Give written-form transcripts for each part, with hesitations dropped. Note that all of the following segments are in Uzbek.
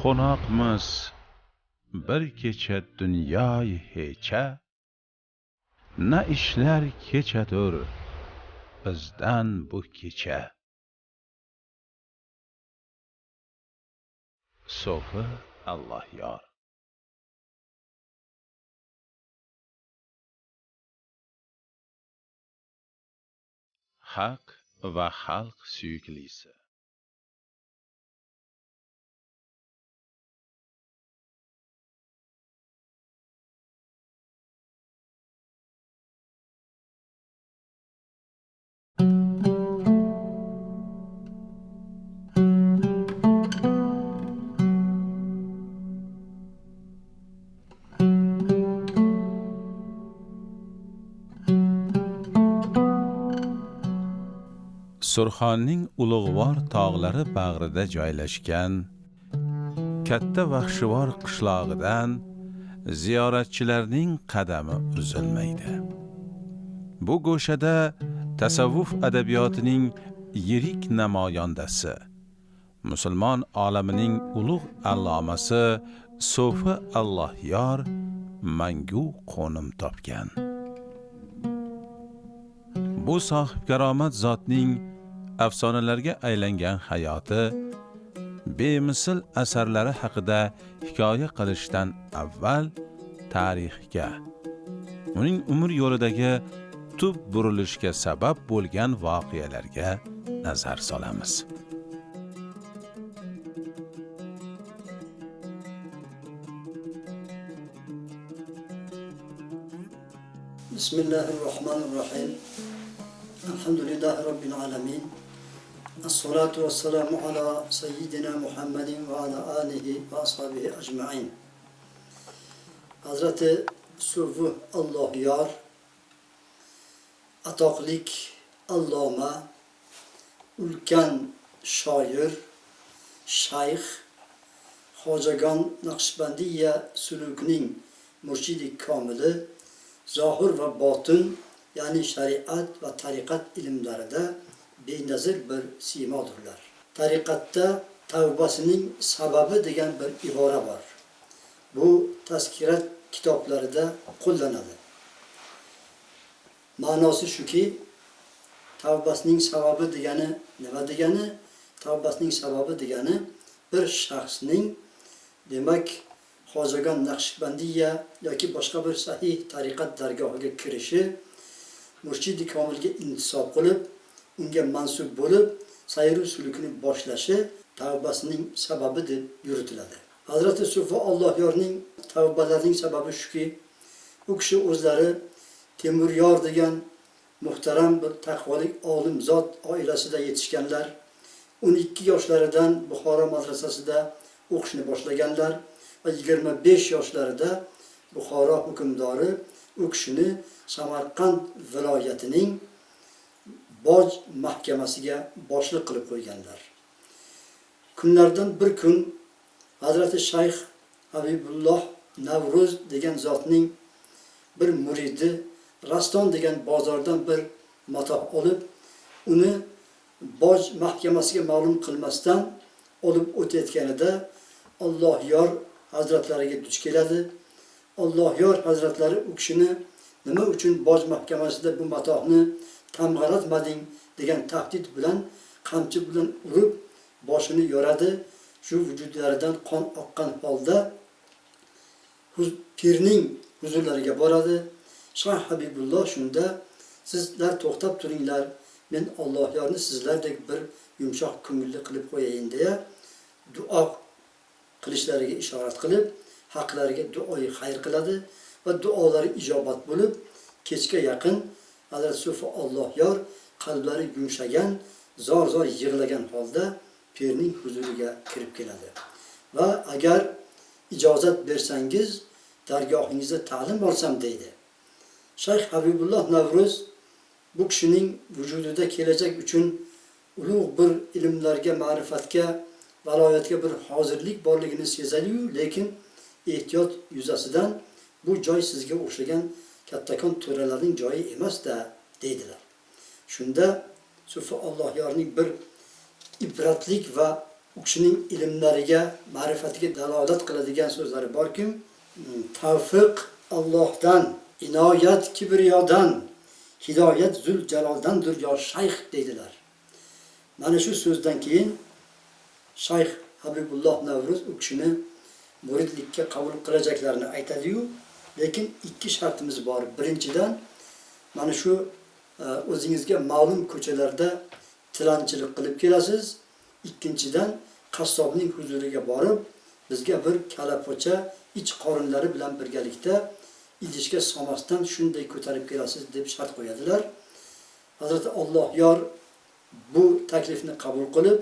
Qo'noqmiz bir kecha dunyoy hecha, na ishlar kechadur bizdan bu kecha. So'fi Alloh yor. Haq va xalq suyuklisi. Surxonning ulug'vor tog'lari bag'rida joylashgan katta Vaxshivor qishlog'idan ziyoratchilarning qadami uzilmaydi. Bu go'shada tasavvuf adabiyotining yirik namoyandasi, musulmon olamining ulug' allomasi So'fi Alloh yor mangu qo'nim topgan. Bu sohib karomat zotning afsonalarga aylangan hayoti, bemisl asarlari haqida hikoya qilishdan avval tarixga, uning umr yo'lidagi tub burilishga sabab bo'lgan voqealarga nazar solamiz. Bismillahirrahmanirrahim. Elhamdülillahi Rabbil alemin. As-salatu vesselamu ala seyyidina Muhammedin ve ala alihi ve ashabihi ecma'in. Hazreti So'fi Alloh yor, atoqlik alloma, ulkan shoir, shayx, Xo'jagon Naqshbandiya sulukining murshidi komili, zohir va botin, ya'ni shariat va tariqat ilmlarida benazir bir siymodurlar. Tariqatda tavbasining sababi degan bir ibora bor. Bu tazkirat kitoblarida qo'llanadi. Ma'nosi shuki, tavbasining sababi degani nima degani? Tavbasining sababi degani bir shaxsning, demak, Xo'jagon Naqshbandiya yoki boshqa bir sahih tariqat dargohiga kirishi, murshidi komilga intisob qilib, unga mansub bo'lib, sayr sulukini boshlashi tavbasining sababi deb yuritiladi. Hazrati So'fi Alloh yorning tavbalarining sababi shuki, u kishi o'zlari Temuryor degan muhtaram bir taqvolik olim zot oilasida yetishganlar. 12 yoshlaridan Buxoro madrasasida o'qishni boshlaganlar va 25 yoshlarida Buxoro hukmdori u kishini Samarqand viloyatining boj mahkamasiga boshliq qilib qo'yganlar. Kunlardan bir kun Hazrati Shayx Habibulloh Navruz degan zotning bir muridi Raston degan bozordan bir matoh olib, uni boj mahkamasiga ma'lum qilmasdan olib o'tayotganida Alloh yor hazratlariga duch keladi. Alloh yor hazratlari u kishini nima uchun boj mahkamasida bu matohni tamg'aratmading degan tahdid bilan, qamchi bilan urib boshini yoradi. Shu vujudlaridan qon oqqan holda pirning huzurlariga boradi. Shayx Habibulloh shunda, sizlar to'xtab turinglar, men Alloh yorni sizlardek bir yumshoq ko'ngilli qilib qo'yayin deya duo qilishlariga ishorat qilib, haqlariga duoyi xayr qiladi va duolari ijobat bo'lib, kechga yaqin Hazrat So'fi Alloh yor qalblari yumshagan, zor-zor yig'lagan holda pirning huzuriga kirib keladi. Va agar ijozat bersangiz, dargohingizda ta'lim olsam deydi. Shayx Habibulloh Navruz bu kishining vujudida kelajak uchun ulug' bir ilmlarga, ma'rifatga, valoyatga bir hozirlik borligini sezadi-yu, lekin ehtiyot yuzasidan bu joy sizga o'xshagan kattakon to'ralarning joyi emas-da deydilar. Shunda So'fi Alloh yorning bir ibratlik va u kishining ilmlariga, ma'rifatiga dalolat qiladigan so'zlari borki, tavfiq Allohdan, inoyat kibriyodan, hidoyat zul jaloldandir yo shayx deydilar. Mana shu so'zdan keyin Shayx Habibulloh Navruz u kishini muridlikka qabul qilajaklarini aytadi-yu, lekin ikki shartimiz bor. Birinchidan, mana shu o'zingizga ma'lum ko'chalarda tilanchilik qilib kelasiz. Ikkinchidan, qassobning huzuriga borib, bizga bir kalapocha ich qorinlari bilan birgalikda idishga solmasdan shunday ko'tarib kelasiz deb shart qo'yadilar. Hazrati Alloh yor bu taklifni qabul qilib,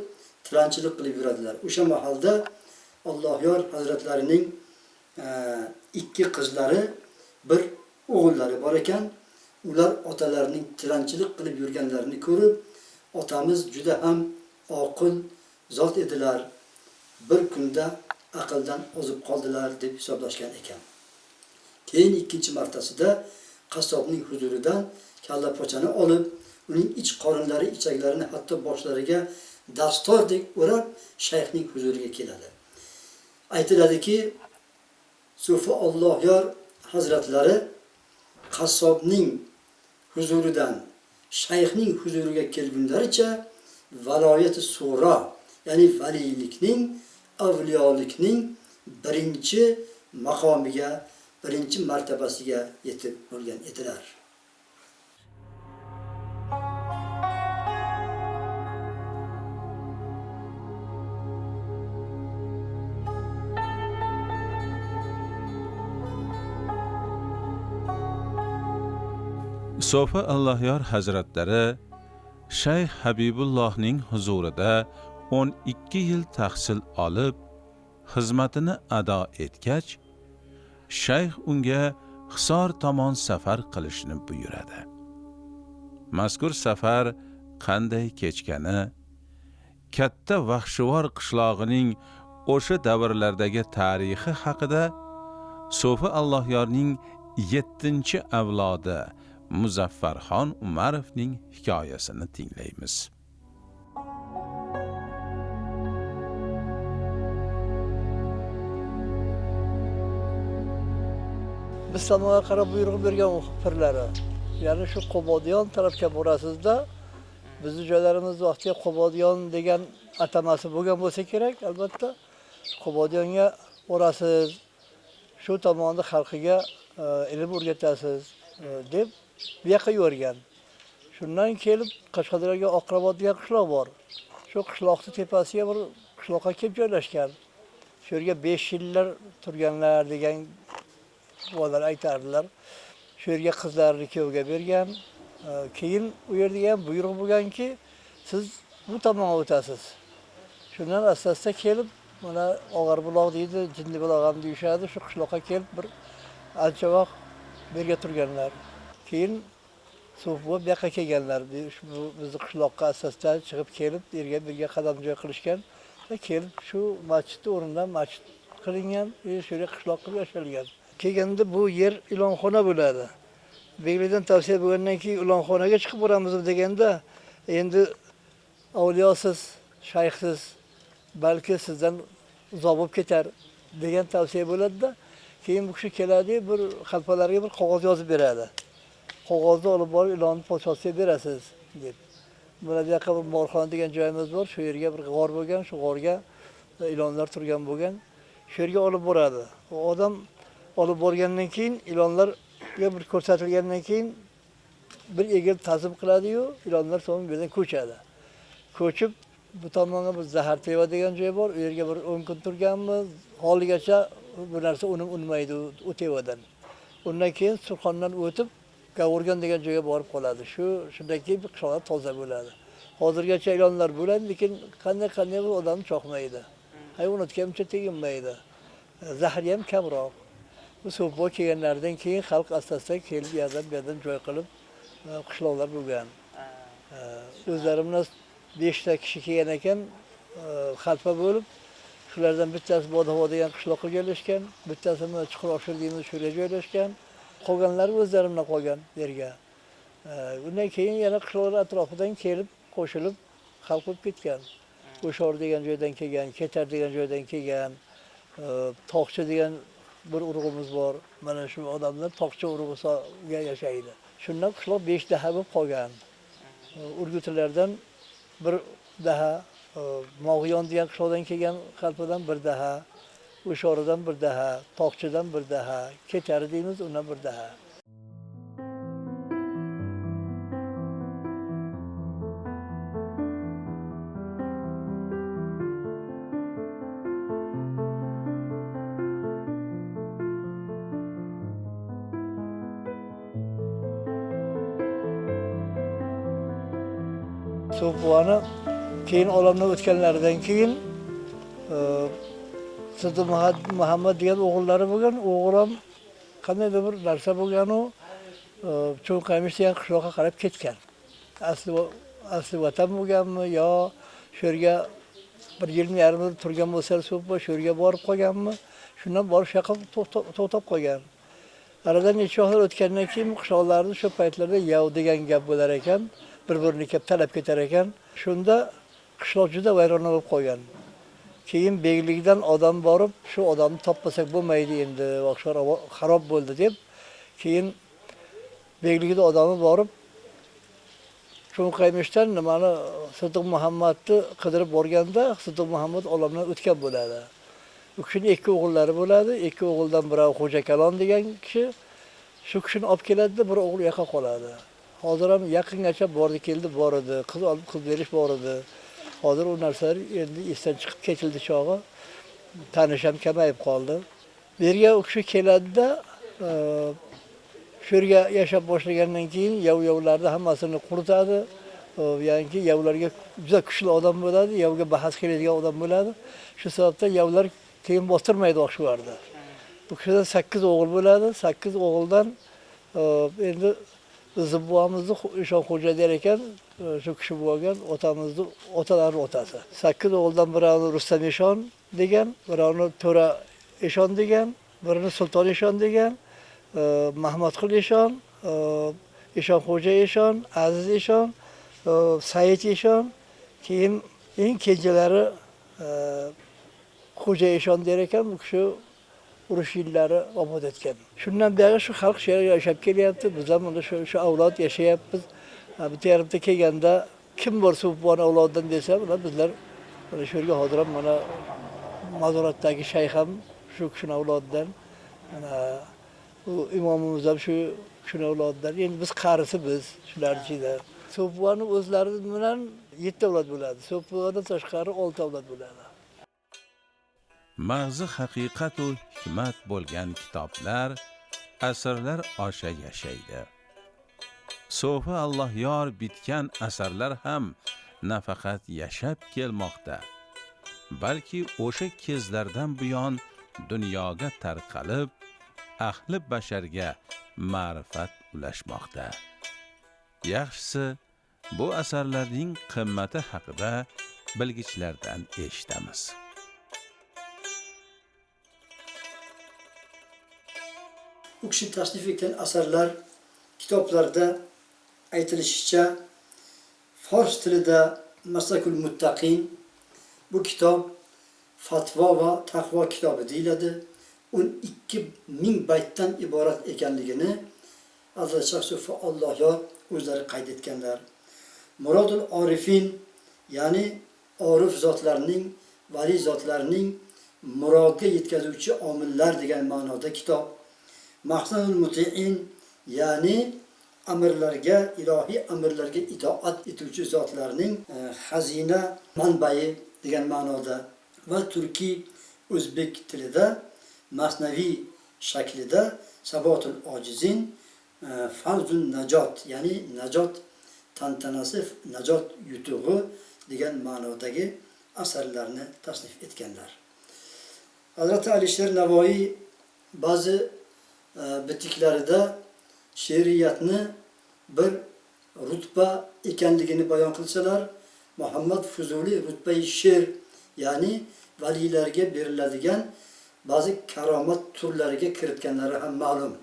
tilanchilik qilib yuradilar. O'sha mahalda Alloh yor hazratlarining ikki qizlari, bir o'g'illari bor ekan. Ular otalarining tilanchilik qilib yurganlarini ko'rib, otamiz juda ham oqil zot edilar. Bir kunda aqldan ozib qoldilar deb hisoblashgan ekan. Keyin ikkinchi martasida qassobning huzuridan kalla pochani olib, uning ich qorinlari, ichaklarini hatto boshlariga dastordek o'rab shayxning huzuriga keladi. Aytiladiki, Sufi Alloh yor hazratlari qassobning huzuridan shayxning huzuriga kelgunlaricha valoyati sura, ya'ni valiylikning, avliyolikning birinchi maqomiga, birinchi martabasiga yetib bo'lgan edilar. Sofi Allohyor hazratlari Shayx Habibullohning huzurida 12 yil tahsil olib, xizmatini ado etgach, shayx unga Hisor tomon safar qilishni buyuradi. Mazkur safar qanday kechgani, katta vahshivor qishlog'ining o'sha davrlardagi tarixi haqida Sofi Allohyorning 7-avlodi Muzaffarxon Umarovning hikoyasini tinglaymiz. Biz tomonga qarab buyruq bergan pirlari. Ya'ni shu Qobodiyon tarafga borasizda, bizning joylarimiz vaqtiga Qobodiyon degan atamasi bo'lgan bo'lsa kerak, albatta. Qobodiyonga borasiz, shu tomonda xalqiga ilm o'rgatasiz deb bu yoqqa yo'rgan. Shundan kelib Qashqadaryoga Oqrabot degan qishloq bor. Shu qishloqning tepasiga bir qishloqqa kelib joylashgan. Shu yerga 5 yillar turganlar degan bolalar aytardilar. Shu yerga qizlarni kuyovga bergan. Keyin u yerda ham buyruq bo'lganki, siz bu tomonga o'tasiz. Shundan asosda kelib, mana Og'arbuloq deydi, Jinnibuloq ham deyishadi, shu qishloqqa kelib bir ancha vaqt birga turganlar. Keyin So'f bo'lib bu yoqqa kelganlar. Bu bizning qishloqqa asosdan chiqib kelib, yerga birga qadam joy qilishgan va kelib shu masjidning o'rnidan masjid qilingan, shu yerga qishloq qilib yashalgan. Kelganda bu yer ilonxona bo'ladi. Beglidan tavsiya bo'lgandan keyin ilonxonaga chiqib boramiz deganda, endi avliyosiz, shayxsiz, balki sizdan uzoq bo'lib ketar degan tavsiya bo'ladi-da. Keyin bu kishi keladi, bir xalpalarga bir qog'oz yozib beradi. Qog'ozni olib borib ilonni pochasiga berasiz deb. Mana bu yoqqa bir Morxona degan joyimiz bor, shu yerga bir g'or bo'lgan, shu g'orga ilonlar turgan bo'lgan. Shu yerga olib boradi. U odam olib borgandan keyin ilonlarga bir ko'rsatilgandan keyin bir egil ta'zim qiladi-yu, ilonlar so'ng bu yerdan ko'chadi. Ko'chib bu tomonga bir Zahar Teva degan joy bor. U yerga bir 10 kun turganmiz. Holigacha bu narsa unmaydi u tevadan. Undan keyin Surxondan o'tib Gavurgan degan joyga borib qoladi. Shundan keyin bir qishloq toza bo'ladi. Hozirgacha ilonlar bo'ladi, lekin qanday bir odam choqmaydi. Hayvonotga ham teginmaydi. Zahri ham kamroq. Bu So'fbo kelganlardan keyin xalq asosida kelib bu yerdan joy qilib qishloqlar bo'lgan. O'zlarimizdan 5 ta kishi kelgan ekan, xalfa bo'lib, shulardan bittasi Bodavo degan qishloqqa joylashgan, bittasi Chuqur deymiz, shu yerga joylashgan. Qolganlar o'zlaridan qolgan yerga. Undan keyin yana qishloqlar atrofidan kelib, qo'shilib xalq bo'lib ketgan. Qo'shor degan joydan kelgan, Ketar degan joydan kelgan, Toqchi degan bir urug'imiz bor. Mana shu odamlar Toqchi urug'iga yashaydi. Shundan qishloq 5 daha bo'lib qolgan. Urgutlardan bir daha, Mog'yon degan qishloqdan kelgan qalpadan bir daha, O'shoridan bir daha, Toqchidan bir daha, Ketar deymiz, undan bir daha. So'puvani keyin olamdan o'tganlaridan keyin Sidi Muhammad degan o'g'illari bo'lgan, o'g'il qandaydir bir narsa bo'lgan u Cho'nqaymish degan qishloqqa qarab ketgan. Asli vatan bo'lganmi yo shu yerga 1 yil yarim yil turgan bo'lsa, So'pva shu yerga borib qolganmi? Shundan borib shu yoqqa to'xtab qolgan. Aradan necha yillar o'tgandan keyin qishloqlarda shu paytlarda yav degan gap bo'lar ekan, bir-birini kelib talab ketar ekan. Shunda qishloq juda vayrona bo'lib qolgan. Keyin beglikdan odam borib, shu odamni topmasak bo'lmaydi endi, vaqtlar xarob bo'ldi deb, keyin beglikda odami borib, Cho'nqaymishdan nimani Sidiq Muhammadni qidirib borganda, Sidiq Muhammad olamdan o'tgan bo'ladi. U kishining 2 o'g'illari bo'ladi. 2 o'g'ildan biri Xo'ja Kalon degan kishi shu kishini olib keladi, bir o'g'il yo'qa qoladi. Hozir ham yaqingacha bordi keldi, bor edi, qiz olib qiz berish bor edi. Hozir u narsalar endi esdan chiqib ketildi chog'i. Tanish ham kamayib qoldi. Bu yerga u kishi keladi-da, shu yerga yashab boshlagandan keyin yovlarni hammasini quritadi. Ya'ni yovlarga juda kuchli odam bo'ladi, yovga bahas qiladigan odam bo'ladi. Shu sababdan yovlar keyin bostirmaydi shu yerda. Bu kishida 8 o'g'il bo'ladi. 8 o'g'ildan endi bizni buvamizni Eshon xo'ja der ekan, shu kishi bo'lgan otamizni otalari otasi. 8 o'g'ildan birini Rustam Eshon degan, birini To'ra Eshon degan, birini Sulton Eshon degan, Mahmudqul Eshon, Eshon xo'ja Eshon, Aziz Eshon, Said Eshon, keyin eng kenjalari Xo'ja Eshon der ekan, bu kishi urush yillari vafot etgan. Shundan beri shu xalq shu yerda yashab kelyapti. Biz ham unda shu avlod yashayapmiz. Bu tarafda kelganda kim bor So'pvon avlodidan desa, bizlar mana shu yerga hozir ham mana mazoratdagi shayx ham shu kishining avlodidan, mana u imomimiz ham shu kishining avlodidan. Endi biz qarisi biz shular ichida. So'pvonni o'zlari bilan 7 avlod bo'ladi. So'pvondan tashqari 6 avlod bo'ladi. Mag'zi haqiqat va hikmat bo'lgan kitoblar asrlar osha yashaydi. So'fi Alloh yor bitgan asarlar ham nafaqat yashab kelmoqda, balki o'sha kezlardan buyon dunyoga tarqalib, ahli basharga ma'rifat ulashmoqda. Yaxshisi, bu asarlarning qimmati haqida bilgichlardan eshitamiz. U kishi tasnif etgan asarlar, kitoblarda aytilishicha, fors tilida Masakul Muttaqin, bu kitob fatvo va taqvo kitobi deyiladi. 12,000 baytdan iborat ekanligini Hazrat Shayx So'fi Alloh yor o'zlari qayd etganlar. Murodul Orifin, ya'ni orif zotlarning, vali zotlarning murodga yetkazuvchi omillar degan ma'noda kitob. Maqsadul Muti'in, ya'ni amirlarga, ilohiy amirlarga itoat etuvchi zotlarning xazina manbai degan ma'noda va turkiy o'zbek tilida masnaviy shaklida Sabotul Ojizin, Fawzun Najot, ya'ni najot tantanasi, najot yutug'i degan ma'nodagi asarlarni tasnif etganlar. Hazrat Alisher Navoiy ba'zi bitiklarida she'riyatni bir rutba ekanligini bayon qilsalar, Muhammad Fuzuli rutbai she'r, ya'ni valilarga beriladigan ba'zi karomat turlariga kiritganlari ham ma'lum.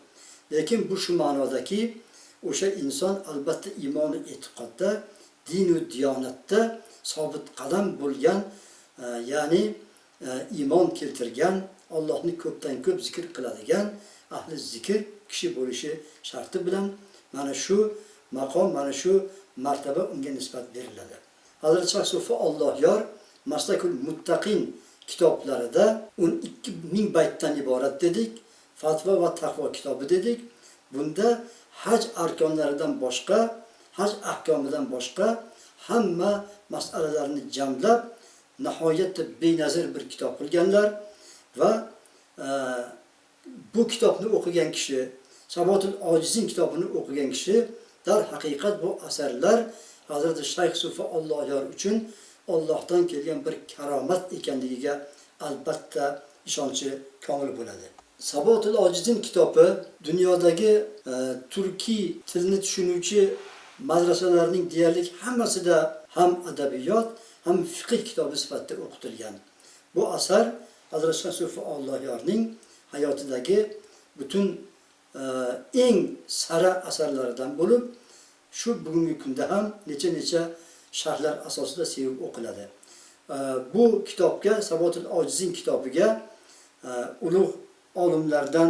Lekin bu shu ma'nodaki, o'sha inson albatta iymoni e'tiqodda dinu diyonatda sobit qadam bo'lgan, ya'ni iymon keltirgan, Allohni ko'pdan ko'p zikr qiladigan ahli zikr kishi bo'lishi sharti bilan mana shu maqom, mana shu martaba unga nisbat beriladi. Hazrat Shayx Sufi Alloh yor Maslakul Muttaqin kitoblarida 12.000 baytdan iborat dedik. Fatvo va taqvo kitobi dedik. Bunda haj arkonlaridan boshqa, haj ahkomidan boshqa hamma masalalarni jamlab nihoyatda benazir bir kitob qilganlar va bu kitobni o'qigan kishi, Sabotul Ojizin kitobini o'qigan kishi dar haqiqat bu asarlar Hazrat Shayx Sufi Alloh yor uchun Allohdan kelgan bir karomat ekanligiga albatta ishonchi komil bo'ladi. Sabotul Ojizin kitobi dunyodagi turkiy tilni tushunuvchi madrasalarning deyarli hammasida ham adabiyot, ham fiqh kitobi sifatida o'qitilgan. Bu asar Hazrat Shayx Sufi Alloh yorning hayotidagi butun eng sara asarlaridan bo'lib, shu bugungi kunda ham necha sharhlar asosida sevib o'qiladi. Bu kitobga, Sabotul Ojizin kitobiga ulug' olimlardan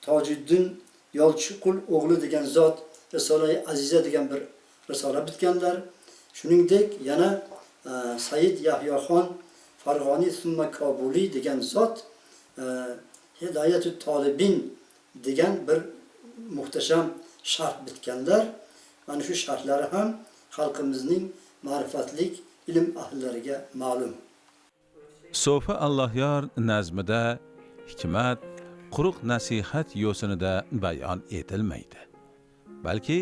Tojiddin Yolchiqul o'g'li degan zot Risola-i Aziza degan bir risola bitganlar. Shuningdek yana Said Yahyoxon Farg'oniy summa Kobuli degan zot Hidoyatut Tolibin degan bir muhtasham sharh bitganlar. Mana shu sharhlari ham xalqimizning ma'rifatlik ilm ahllariga ma'lum. So'fi Allohyor nazmida hikmat quruq nasihat yo'sinida bayon etilmaydi, balki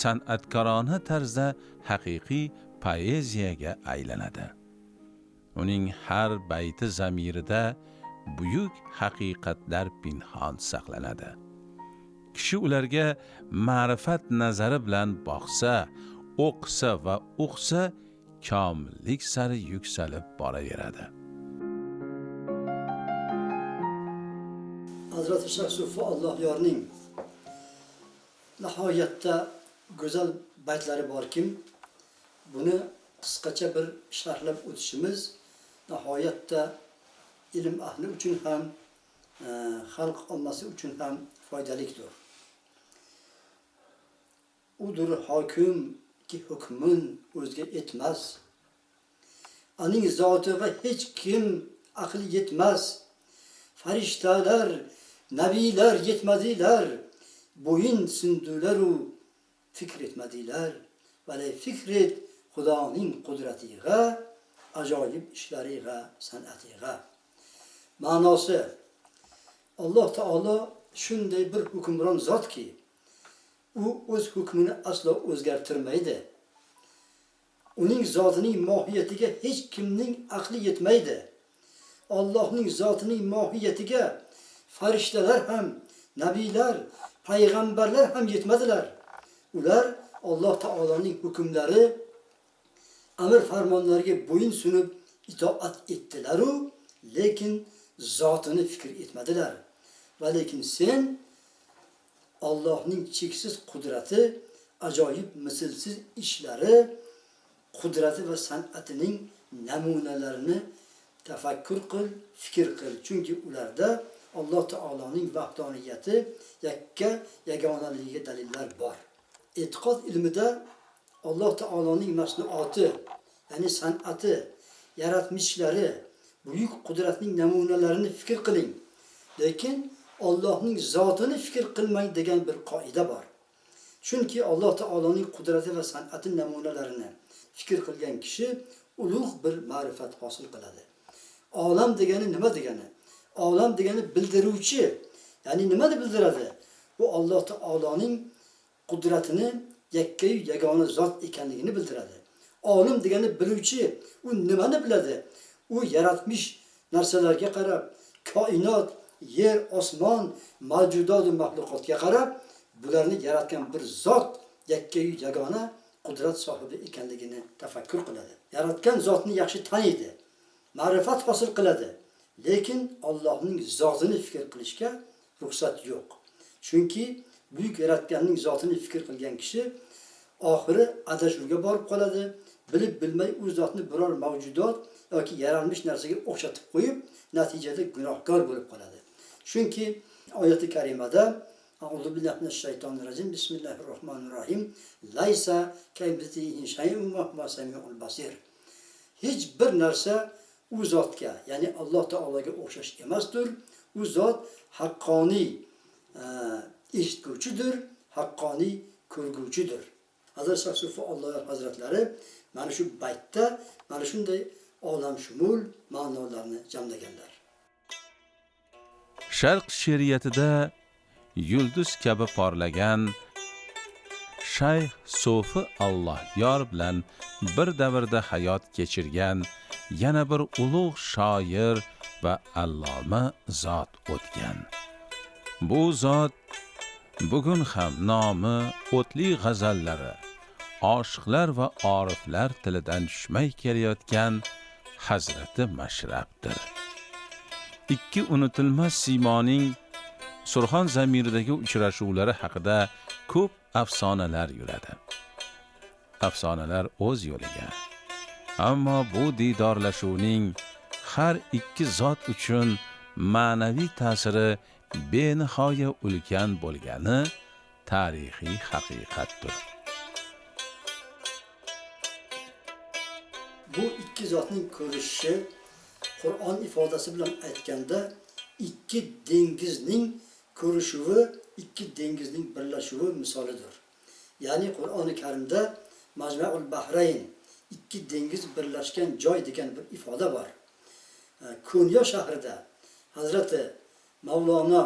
san'atkorona tarzda haqiqiy poeziyaga aylanadi. Uning har bayti zamirida buyuk haqiqatlar pinhon saqlanadi. Kishi ularga ma'rifat nazari bilan boqsa, o'qisa va uqsa, komillik sari yuksalib boraveradi. Hazrat Shayx Sufi Alloh yorning nihoyatda go'zal baytlari borki, buni qisqacha bir sharhlab o'tishimiz nihoyatda ilm ahli uchun ham, xalq ommasi uchun ham foydalikdir. Udur hokim ki hukmun o'zga etmas. Aning zotiga hech kim aqli yetmas. Farishtalar, nabiylar yetmadilar. Bo'yin sundular-u fikr etmadilar. Vale fikret Xudoning qudratiga, ajoyib ishlariga, san'atiga. Ma'nosi Alloh taolo shunday bir hukmron zotki, u o'z hukmini aslo o'zgartirmaydi. Uning zotining mohiyatiga hech kimning aqli yetmaydi. Allohning zotining mohiyatiga farishtalar ham, nabiylar, payg'ambarlar ham yetmadilar. Ular Alloh taoloning hukmlari, amr farmonlariga bo'yin sunib itoat etdilar-u, lekin zotini fikr etmadilar. Va lekin sen Allohning cheksiz qudrati, ajoyib mislsiz ishlari, qudrati va san'atining namunalarini tafakkur qil, fikr qil. Chunki ularda Alloh taoloning vahdaniyati, yakka yagonaligiga dalillar bor. E'tiqod ilmida Alloh taoloning masnuoti, ya'ni san'ati, yaratmishlari, buyuk qudratning namunalarini fikr qiling. Lekin Allohning zotini fikr qilmang degan bir qoida bor. Chunki Alloh taoloning qudrati va san'ati namunalarini fikr qilgan kishi ulug' bir ma'rifat hosil qiladi. Olam degani nima degani? Olam degani bildiruvchi. Ya'ni nimani bildiradi? Bu Alloh taoloning qudratini, yakka-yu yagona zot ekanligini bildiradi. Olim degani biluvchi. U nimani biladi? U yaratmish narsalarga qarab, koinot, yer, osmon, mavjudot va mahluqotga qarab, bularni yaratgan bir zot, yakka-yu yagona qudrat sohibi ekanligini tafakkur qiladi. Yaratgan zotni yaxshi taniydi, ma'rifat hosil qiladi. Lekin Allohning zotini fikr qilishga ruxsat yo'q. Chunki buyuk yaratganning zotini fikr qilgan kishi oxiri adashuvga borib qoladi. Bilib bilmay u zotni biror mavjudot yoki yaralmish narsaga o'xshatib qo'yib, natijada gunohkor bo'lib qoladi. Chunki oyati karimada A'udhu billahi minash shaytonir rojim. Bismillahirrohmanirrohim. Laysa kamithlihi shay'un wa huwas samiul basir. Hech bir narsa u zotga, ya'ni Alloh taologa o'xshash emasdir. U zot haqqoniy eshitguvchidir, haqqoniy ko'rguvchidir. Hazrat Shayx Sufi Alloh hazratlari mana shu baytda mana shunday olamshumul ma'nolarni jamlaganlar. Sharq she'riyatida yulduz kabi porlagan Shayx Sufi Alloh yor bilan bir davrda hayot kechirgan yana bir ulug' shoir va alloma zot o'tgan. Bu zot bugun ham nomi o'tli g'azallari oshiqlar va oriflar tilidan tushmay kelayotgan Hazrati Mashrabdir. Ikki unutilmas siymoning Surxon zamiridagi uchrashuvlari haqida ko'p afsonalar yuradi. Afsonalar o'z yo'liga. Ammo bu didorlashuvning har ikki zot uchun ma'naviy ta'siri benihoya ulkan bo'lgani tarixiy haqiqatdir. Bu ikki zotning ko'rishishi Qur'on ifodasi bilan aytganda ikki dengizning ko'rishuvi, ikki dengizning birlashuvi misolidir. Ya'ni Qur'oni Karimda Majma'ul Bahrayn, ikki dengiz birlashgan joy degan bir ifoda bor. Konya shahrida Hazrati Mavlona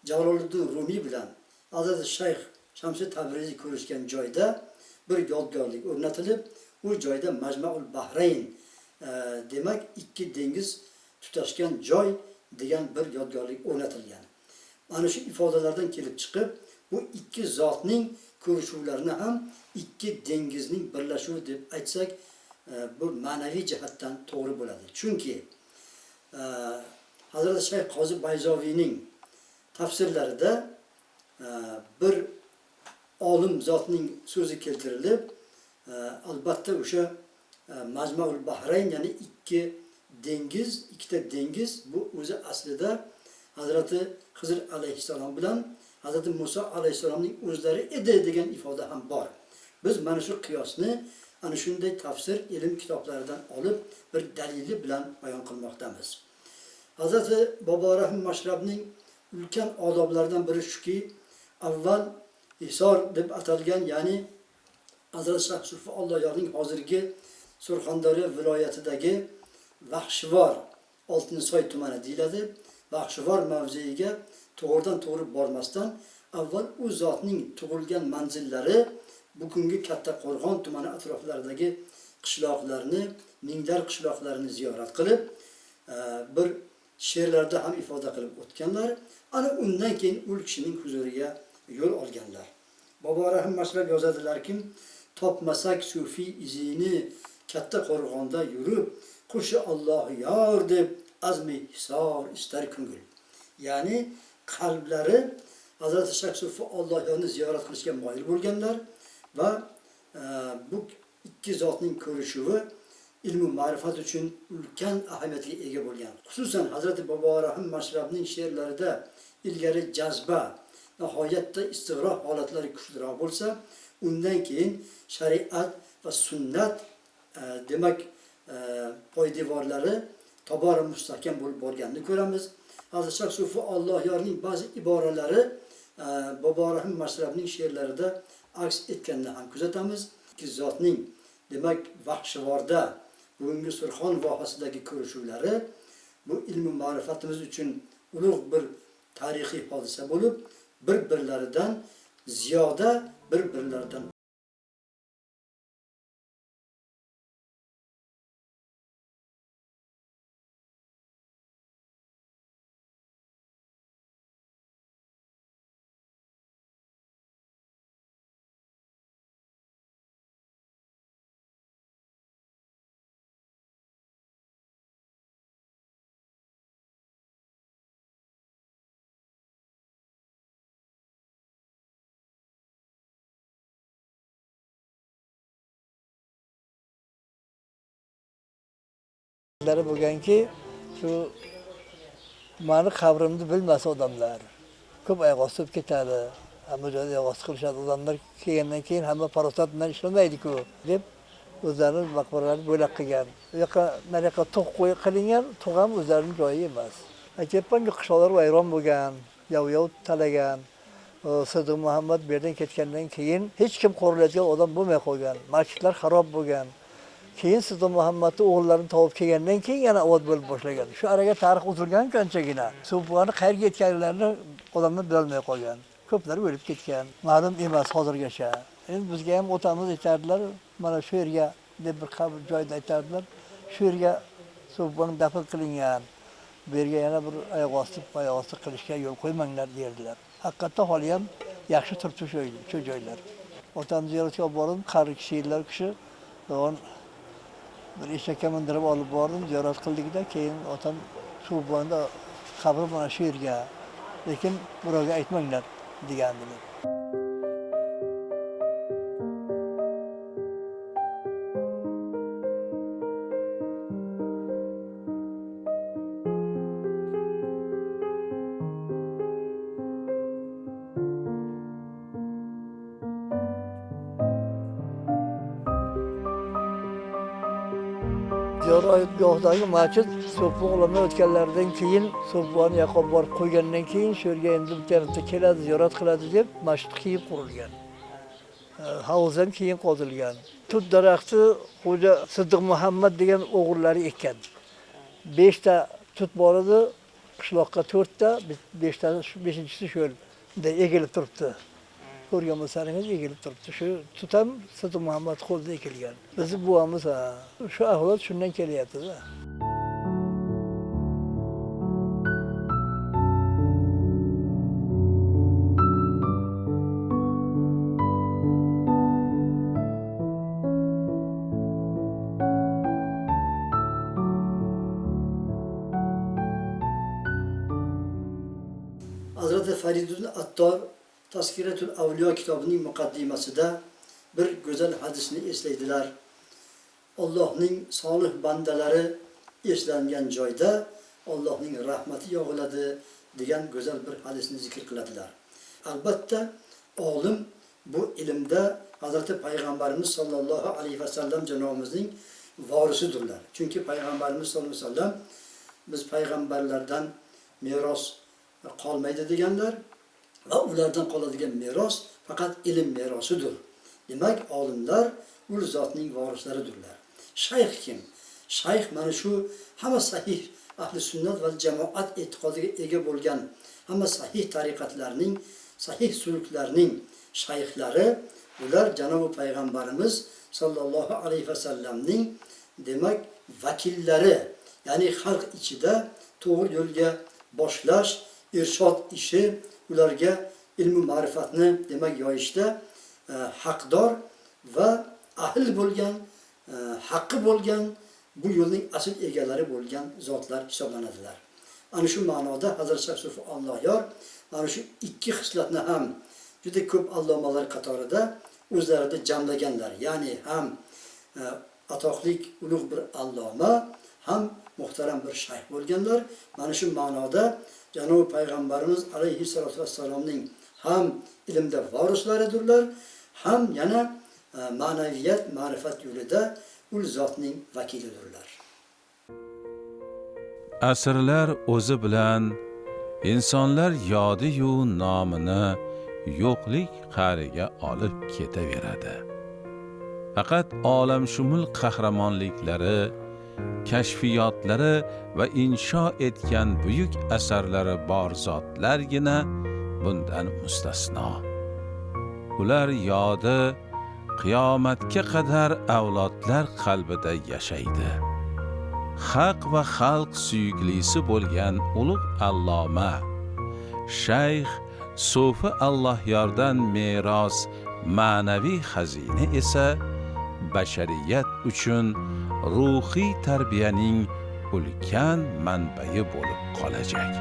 Jaloliddin Rumiy bilan Hazrati Shayx Shamsi Tabriziy ko'rishgan joyda bir yodgorlik o'rnatilib, u joyda Majma'ul Bahrayn demak ikki dengiz tutashgan joy degan bir yodgorlik o'rnatilgan. Mana shu ifodalardan kelib chiqib, bu ikki zotning ko'rishuvlarini ham ikki dengizning birlashuvi deb aytsak, bu ma'naviy jihatdan to'g'ri bo'ladi. Chunki Hazrat Shayx Qozi Bayzoviyning tafsirlarida bir olim zotning so'zi keltirilib, albatta o'sha Majma'ul Bahrayn, ya'ni ikki dengiz, ikkita dengiz bu o'zi aslida Hazrati Xizr alayhissalom bilan Hazrati Musa alayhissalomning o'zlari edi degan ifoda ham bor. Biz mana shu qiyosni ana shunday tafsir ilm kitoblaridan olib bir dalili bilan bayon qilmoqdamiz. Hazrati Bobo Rahim Mashrabning ulkan odoblaridan biri shuki, avval Isor deb atalgan, ya'ni Hazrat Shayx Sufi Alloh yorning hozirgi Surxondaryo viloyatidagi Vahshivor Oltinsoy tumani deyiladi. Vahshivor mavzeiga to'g'ridan to'g'ri bormasdan avval u zotning tug'ilgan manzillari bugungi Katta Qo'rg'on tumani atroflaridagi qishloqlarni, minglar qishloqlarini ziyorat qilib, bir she'rlarda ham ifoda qilib o'tganlar. Ana undan keyin u kishining huzuriga yo'l olganlar. Bobo Rahim Mashrab yozadilarki, topmasak sufi izini Katta Qo'rg'onda yurib, qushi Alloh yor deb azmi hisor istar ko'ngil. Ya'ni qalblari Hazrat Shayx Sufi Alloh yorni ziyorat qilishga moyil bo'lganlar va bu ikki zotning ko'rishuvi ilm va ma'rifat uchun ulkan ahamiyatga ega bo'lgan. Xususan Hazrat Bobo Rahim Mashrabning she'rlarida ilgari jazba, nihoyatda istig'roq holatlari kuchliroq bo'lsa, undan keyin shariat va sunnat demak poydevorlari tobora mustahkam bo'lib borganini ko'ramiz. Hazrat Shayx Sufi Alloh yorning ba'zi iboralari Bobo Rahim Mashrabning she'rlarida aks etganini ham kuzatamiz. Ikki zotning demak Vahshivorda bugungi Surxon vohasidagi ko'rishuvlari bu ilm va ma'rifatimiz uchun ulug' bir tarixiy hodisa bo'lib, bir-birlaridan ziyoda bir-birlaridan Bo'lganki, shu mani qabrimni bilmas odamlar. Ko'p oyoq ostib ketadi. Hamma joyda oyoq osti qilishadi. Odamlar kelgandan keyin hamma farosat bilan ishlamaydi-ku deb o'zlarining maqbaralarini bo'ylab qilgan. Bu yoqqa nariyoqqa tog' qilingan, tog' ham o'zlarining joyi emas. Aytyapman, qishloqlar vayron bo'lgan, yov talagan. Siddiq Muhammad bu yerdan ketgandan keyin hech kim qo'riqlaydigan odam bo'lmay qolgan. Masjidlar xarob bo'lgan. Keyin Siddiq Muhammadning o'g'illarini topib kelgandan keyin yana obod bo'lib boshlagan. Shu araga tarix uzilgan qanchagina. So'plarni qayerga ketganlarini odamlar bilolmay qolgan. Ko'plari o'lib ketgan. Ma'lum emas hozirgacha. Endi bizga ham otamiz aytardilar, mana shu yerga deb bir qabr joyda aytardilar. Shu yerga so'plarni dafn qilingan. Bu yerga yana bir oyoq osti qilishga yo'l qo'ymanglar derdilar. Haqiqatda hali ham yaxshi turibdi shu joylar. Otam ziyoratga olib bordim, qari kishilar kishi. Bir eshakka mindirib olib bordim, ziyorat qildikda, keyin otam shu bo'lganda qabri mana shu yerga, lekin birovga aytmanglar degandilar. Ziyoratgohdagi masjid so'pni olamdan o'tganlaridan keyin so'pni yoqib borib qo'ygandan keyin shu yerga endi bitta keladi, ziyorat qiladi deb masjid keyin qurilgan. Havuz ham keyin qozilgan. Tut daraxti Xo'ja Siddiq Muhammad degan o'g'illari ekkan. 5 ta tut bor edi, qishloqqa 4 ta, 5-inchisi shu yerda egilib turibdi. Ko'rgan bo'lsangiz egilib turibdi. Shu tut ham Siddiq Muhammad qo'lida ekilgan. Bizni buvamiz shu ahvol shundan kelyapti-da. Hazreti Faridul Attor Tazkiratul Avliyo kitobining muqaddimasida bir go'zal hadisni eslaydilar. Allohning solih bandalari eslangan joyda Allohning rahmati yog'iladi degan go'zal bir hadisni zikr qiladilar. Albatta olim bu ilmda Hazrati Payg'ambarimiz sollallohu alayhi vasallam janobimizning vorisidirlar. Chunki Payg'ambarimiz sollallohu alayhi vasallam biz payg'ambarlardan meros qolmaydi deganlar. Va ulardan qoladigan meros faqat ilm merosidir. Demak, olimlar u zotning vorislaridirlar. Shayx kim? Shayx mana shu hamma sahih ahli sunnat va jamoat e'tiqodiga ega bo'lgan, hamma sahih tariqatlarning, sahih suluklarning shayxlari, ular Janob payg'ambarimiz sollallohu alayhi vasallamning demak vakillari, ya'ni xalq ichida to'g'ri yo'lga boshlash, irshod ishi, ularga ilm ma'rifatni demak yoyishda haqdor va ahl bo'lgan, haqqi bo'lgan, bu yo'lning asl egalari bo'lgan zotlar hisoblanadilar. Ana shu ma'noda Hazrat Shayx Sufi Allohyor mana shu ikki xislatni ham juda ko'p allomalar qatorida o'zlarida jamlaganlar. Ya'ni ham atoqlik ulug' bir alloma, ham muhtaram bir shayx bo'lganlar. Mana shu ma'noda Janob payg'ambarimiz alayhissalatu vassalomning ham ilmda varislaridirlar, ham yana ma'naviyat, ma'rifat yo'lida ul zotning vakilidirlar. Asrlar o'zi bilan insonlar yodi-yu nomini yo'qlik qa'riga olib ketaveradi. Faqat olamshumul qahramonliklari, kashfiyotlari va insho etgan buyuk asarlari bor zotlargina bundan mustasno. Ular yodi qiyomatga qadar avlodlar qalbida yashaydi. Haq va xalq suyuklisi bo'lgan ulug' alloma Shayx Sufi Allohyordan meros ma'naviy xazina esa bashariyat uchun ruhiy tarbiyaning ulkan manbai bo'lib qolajak.